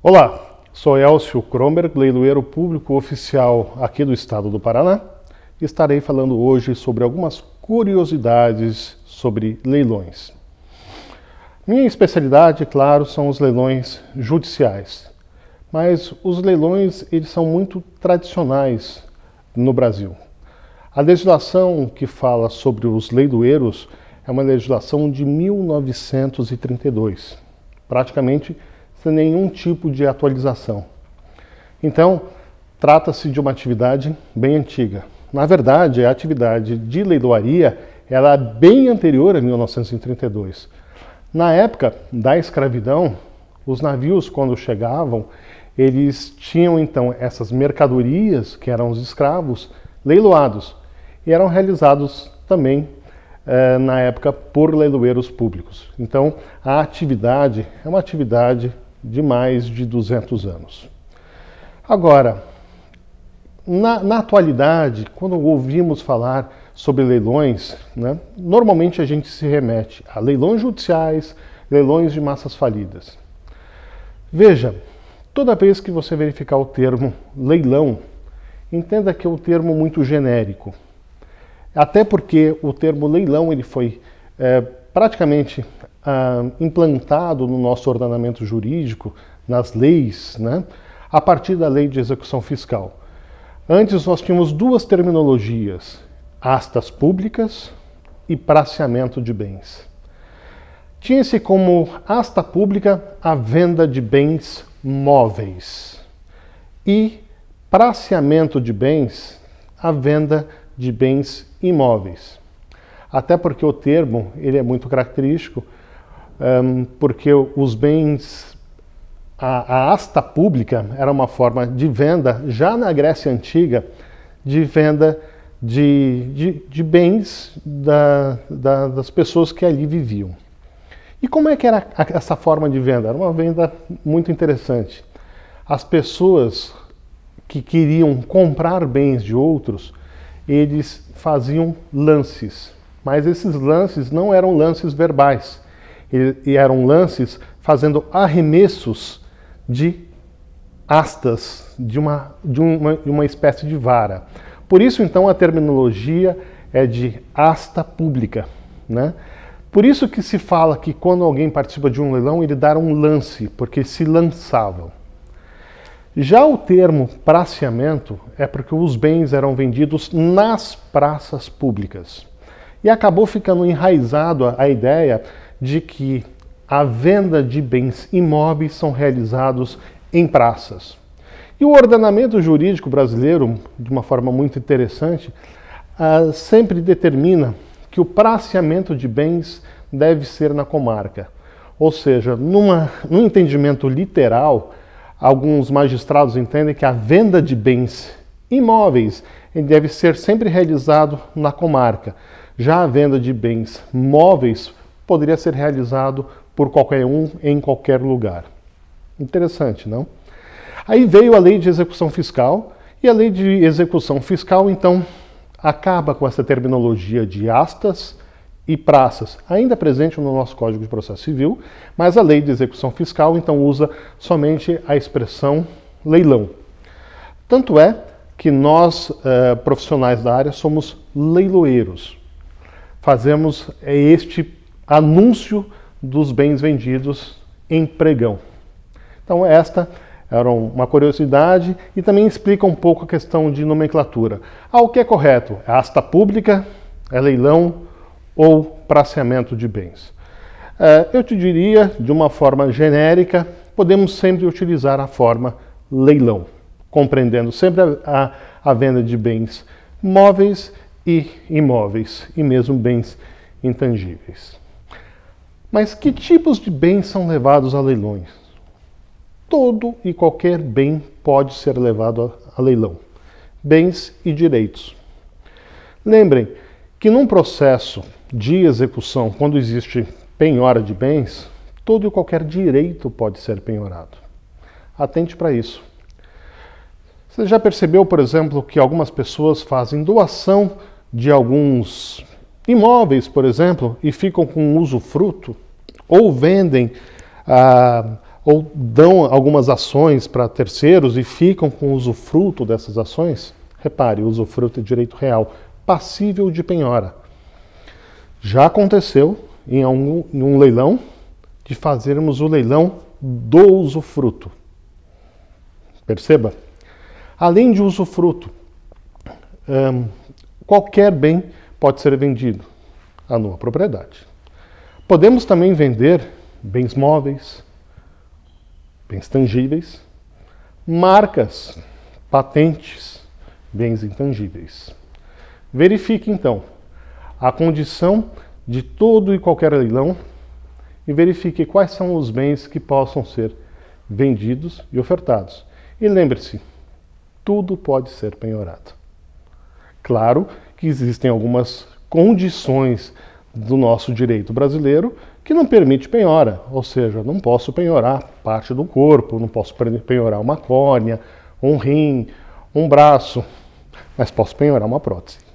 Olá, sou Elcio Kromberg, leiloeiro público oficial aqui do estado do Paraná. Estarei falando hoje sobre algumas curiosidades sobre leilões. Minha especialidade, claro, são os leilões judiciais, mas os leilões eles são muito tradicionais no Brasil. A legislação que fala sobre os leiloeiros é uma legislação de 1932, praticamente sem nenhum tipo de atualização. Então, trata-se de uma atividade bem antiga. Na verdade, a atividade de leiloaria ela é bem anterior a 1932. Na época da escravidão, os navios, quando chegavam, eles tinham então essas mercadorias, que eram os escravos, leiloados, e eram realizados também na época por leiloeiros públicos. Então, a atividade é uma atividade de mais de 200 anos. Agora, na atualidade, quando ouvimos falar sobre leilões, normalmente a gente se remete a leilões judiciais, leilões de massas falidas. Veja, toda vez que você verificar o termo leilão, entenda que é um termo muito genérico. Até porque o termo leilão ele foi praticamente implantado no nosso ordenamento jurídico, nas leis, a partir da Lei de Execução Fiscal. Antes nós tínhamos duas terminologias, astas públicas e praceamento de bens. Tinha-se como asta pública a venda de bens móveis e praceamento de bens a venda de bens imóveis. Até porque o termo ele é muito característico, porque os bens, a asta pública era uma forma de venda, já na Grécia Antiga, de venda de bens das pessoas que ali viviam. E como é que era essa forma de venda? Era uma venda muito interessante. As pessoas que queriam comprar bens de outros, eles faziam lances, mas esses lances não eram lances verbais, e eram lances fazendo arremessos de astas, de uma espécie de vara. Por isso, então, a terminologia é de asta pública, Por isso que se fala que quando alguém participa de um leilão, ele dá um lance, porque se lançavam. Já o termo praceamento é porque os bens eram vendidos nas praças públicas. E acabou ficando enraizado a ideia de que a venda de bens imóveis são realizados em praças. E o ordenamento jurídico brasileiro, de uma forma muito interessante, sempre determina que o praceamento de bens deve ser na comarca. Ou seja, num entendimento literal, alguns magistrados entendem que a venda de bens imóveis deve ser sempre realizado na comarca. Já a venda de bens móveis poderia ser realizado por qualquer um em qualquer lugar. Interessante, não? Aí veio a Lei de Execução Fiscal, e a Lei de Execução Fiscal, então, acaba com essa terminologia de astas e praças, ainda presente no nosso Código de Processo Civil, mas a Lei de Execução Fiscal, então, usa somente a expressão leilão. Tanto é que nós, profissionais da área, somos leiloeiros. Fazemos este anúncio dos bens vendidos em pregão. Então, esta era uma curiosidade e também explica um pouco a questão de nomenclatura. O que é correto? É asta pública, é leilão ou praceamento de bens? Eu te diria, de uma forma genérica, podemos sempre utilizar a forma leilão, compreendendo sempre a venda de bens móveis e imóveis, e mesmo bens intangíveis. Mas que tipos de bens são levados a leilões? Todo e qualquer bem pode ser levado a leilão. Bens e direitos. Lembrem que num processo de execução, quando existe penhora de bens, todo e qualquer direito pode ser penhorado. Atente para isso. Você já percebeu, por exemplo, que algumas pessoas fazem doação de alguns imóveis, por exemplo, e ficam com usufruto? Ou vendem ou dão algumas ações para terceiros e ficam com o usufruto dessas ações, repare, o usufruto é direito real, passível de penhora. Já aconteceu em um leilão de fazermos o leilão do usufruto. Perceba? Além de usufruto, qualquer bem pode ser vendido, a nua propriedade. Podemos também vender bens móveis, bens tangíveis, marcas, patentes, bens intangíveis. Verifique então a condição de todo e qualquer leilão e verifique quais são os bens que possam ser vendidos e ofertados. E lembre-se, tudo pode ser penhorado. Claro que existem algumas condições do nosso direito brasileiro que não permite penhora, ou seja, não posso penhorar parte do corpo, não posso penhorar uma córnea, um rim, um braço, mas posso penhorar uma prótese.